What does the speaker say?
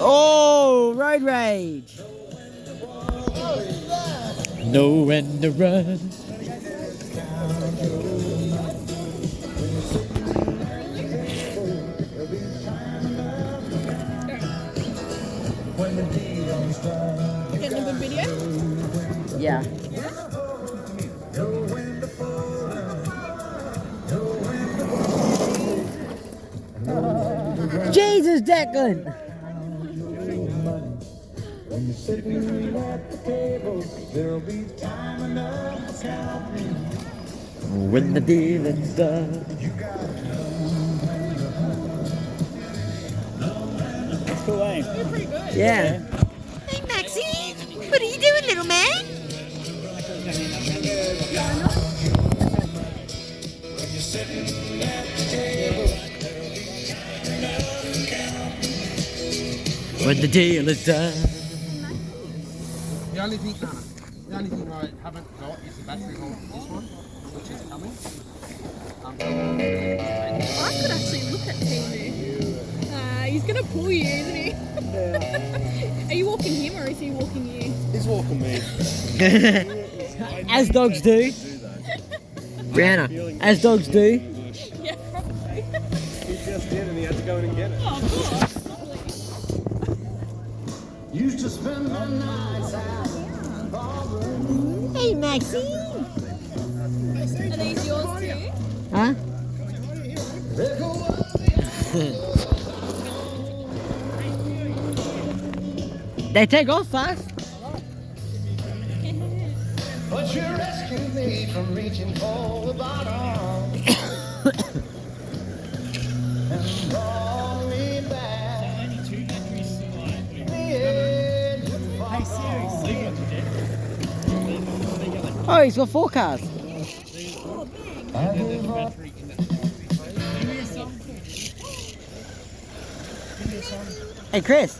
Oh, road rage. Know when to run. Getting a good video? Yeah. Jesus, Declan! When you're sitting at the table, there'll be time enough to count me. When the dealing's done. That's cool, eh? You're pretty good. Yeah. Hey, Maxie. What are you doing, little man? When the deal is done. The only thing I haven't got is the battery hold for this one, which is coming. I could actually look at TV. He's gonna pull you, isn't he? Are you walking him or is he walking you? He's walking me. As dogs do. Brianna, as dogs do. Yeah, probably. He just did and he had to go in and get it. Oh, of course. Used to spend my nights out. Hey, Maxie. Are these yours too? Huh? They take off fast. But you rescued me from reaching for the bottom. And brought me back. Oh, he's got 4 cars. Hey, Chris.